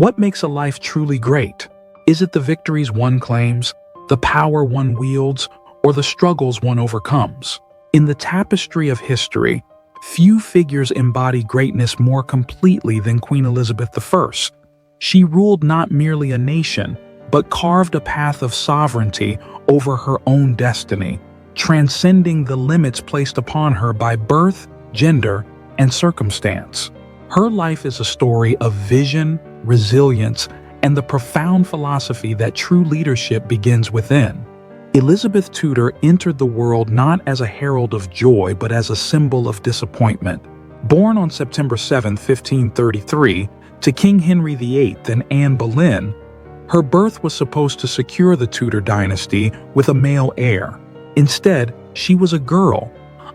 What makes a life truly great? Is it the victories one claims, the power one wields, or the struggles one overcomes? In the tapestry of history, few figures embody greatness more completely than Queen Elizabeth I. She ruled not merely a nation, but carved a path of sovereignty over her own destiny, transcending the limits placed upon her by birth, gender, and circumstance. Her life is a story of vision, resilience, and the profound philosophy that true leadership begins within. Elizabeth Tudor entered the world not as a herald of joy but as a symbol of disappointment. Born on September 7, 1533, to King Henry VIII and Anne Boleyn, her birth was supposed to secure the Tudor dynasty with a male heir. Instead, she was a girl,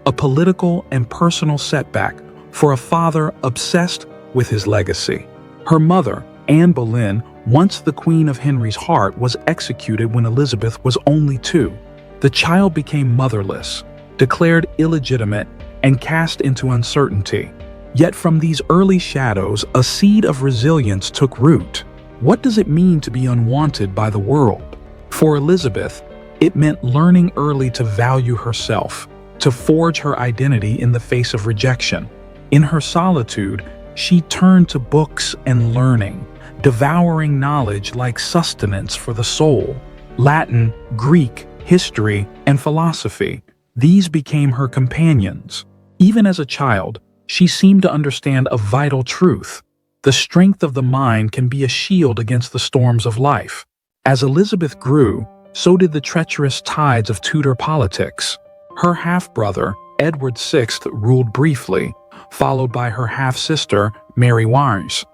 a political and personal setback for a father obsessed with his legacy. Her mother, Anne Boleyn, once the Queen of Henry's heart, was executed when Elizabeth was only 2. The child became motherless, declared illegitimate, and cast into uncertainty. Yet from these early shadows, a seed of resilience took root. What does it mean to be unwanted by the world? For Elizabeth, it meant learning early to value herself, to forge her identity in the face of rejection. In her solitude, she turned to books and learning, devouring knowledge like sustenance for the soul. Latin, Greek, history, and philosophy, these became her companions. Even as a child, she seemed to understand a vital truth. The strength of the mind can be a shield against the storms of life. As Elizabeth grew, so did the treacherous tides of Tudor politics. Her half-brother, Edward VI, ruled briefly, followed by her half-sister, Mary Warres.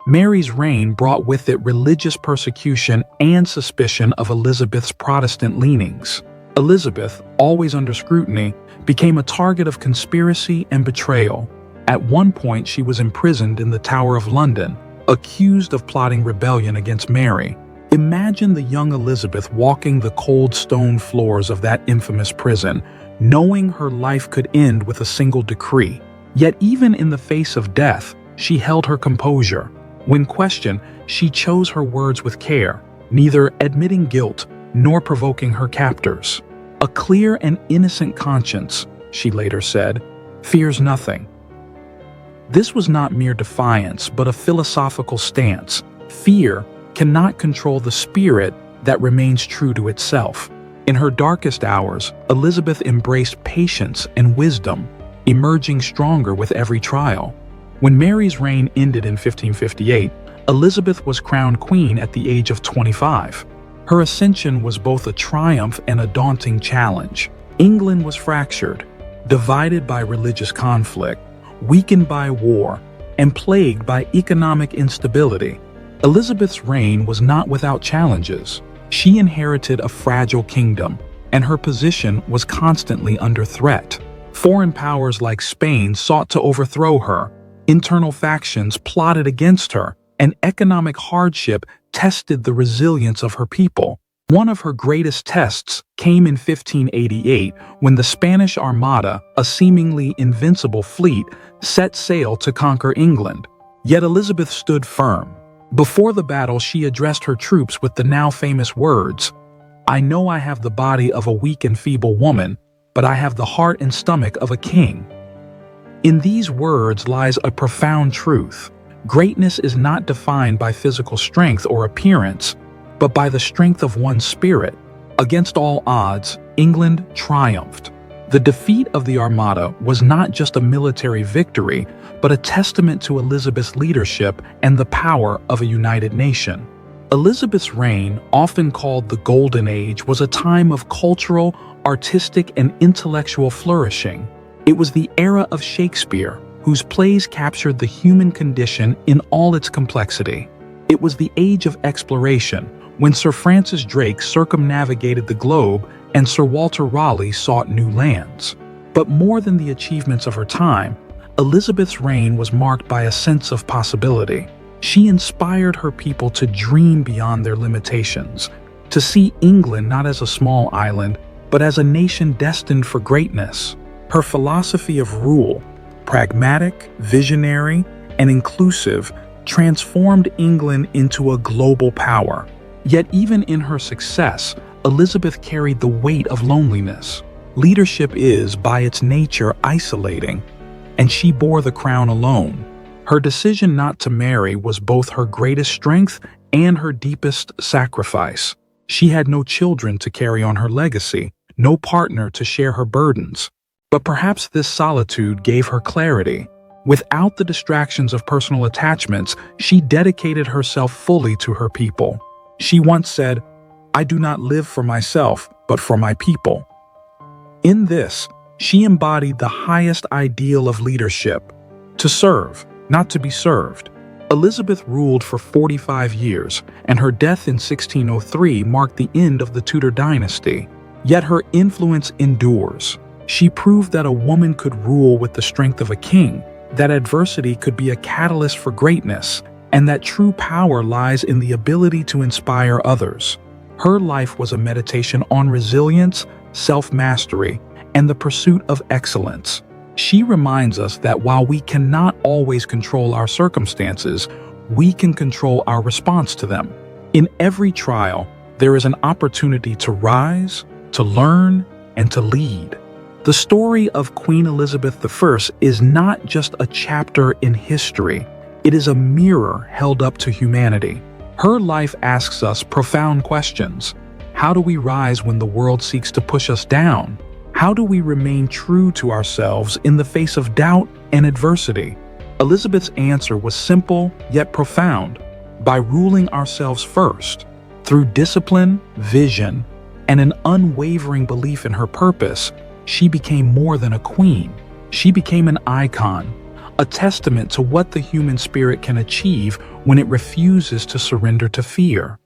Mary's reign brought with it religious persecution and suspicion of Elizabeth's Protestant leanings. Elizabeth, always under scrutiny, became a target of conspiracy and betrayal. At one point, she was imprisoned in the Tower of London, accused of plotting rebellion against Mary. Imagine the young Elizabeth walking the cold stone floors of that infamous prison, knowing her life could end with a single decree. Yet even in the face of death, she held her composure. When questioned, she chose her words with care, neither admitting guilt nor provoking her captors. "A clear and innocent conscience," she later said, "fears nothing." This was not mere defiance, but a philosophical stance. Fear cannot control the spirit that remains true to itself. In her darkest hours, Elizabeth embraced patience and wisdom, emerging stronger with every trial. When Mary's reign ended in 1558, Elizabeth was crowned queen at the age of 25. Her ascension was both a triumph and a daunting challenge. England was fractured, divided by religious conflict, weakened by war, and plagued by economic instability. Elizabeth's reign was not without challenges. She inherited a fragile kingdom, and her position was constantly under threat. Foreign powers like Spain sought to overthrow her. Internal factions plotted against her, and economic hardship tested the resilience of her people. One of her greatest tests came in 1588 when the Spanish Armada, a seemingly invincible fleet, set sail to conquer England. Yet Elizabeth stood firm. Before the battle, she addressed her troops with the now famous words, "I know I have the body of a weak and feeble woman, but I have the heart and stomach of a king." In these words lies a profound truth. Greatness is not defined by physical strength or appearance, but by the strength of one's spirit. Against all odds, England triumphed. The defeat of the Armada was not just a military victory, but a testament to Elizabeth's leadership and the power of a united nation. Elizabeth's reign, often called the Golden Age, was a time of cultural, artistic, and intellectual flourishing. It was the era of Shakespeare, whose plays captured the human condition in all its complexity. It was the age of exploration, when Sir Francis Drake circumnavigated the globe and Sir Walter Raleigh sought new lands. But more than the achievements of her time, Elizabeth's reign was marked by a sense of possibility. She inspired her people to dream beyond their limitations, to see England not as a small island, but as a nation destined for greatness. Her philosophy of rule, pragmatic, visionary, and inclusive, transformed England into a global power. Yet even in her success, Elizabeth carried the weight of loneliness. Leadership is, by its nature, isolating, and she bore the crown alone. Her decision not to marry was both her greatest strength and her deepest sacrifice. She had no children to carry on her legacy, no partner to share her burdens. But perhaps this solitude gave her clarity. Without the distractions of personal attachments, she dedicated herself fully to her people. She once said, "I do not live for myself, but for my people." In this, she embodied the highest ideal of leadership: to serve, not to be served. Elizabeth ruled for 45 years, and her death in 1603 marked the end of the Tudor dynasty. Yet her influence endures. She proved that a woman could rule with the strength of a king, that adversity could be a catalyst for greatness, and that true power lies in the ability to inspire others. Her life was a meditation on resilience, self-mastery, and the pursuit of excellence. She reminds us that while we cannot always control our circumstances, we can control our response to them. In every trial, there is an opportunity to rise, to learn, and to lead. The story of Queen Elizabeth I is not just a chapter in history. It is a mirror held up to humanity. Her life asks us profound questions. How do we rise when the world seeks to push us down? How do we remain true to ourselves in the face of doubt and adversity? Elizabeth's answer was simple yet profound: by ruling ourselves first. Through discipline, vision, and an unwavering belief in her purpose, she became more than a queen. She became an icon, a testament to what the human spirit can achieve when it refuses to surrender to fear.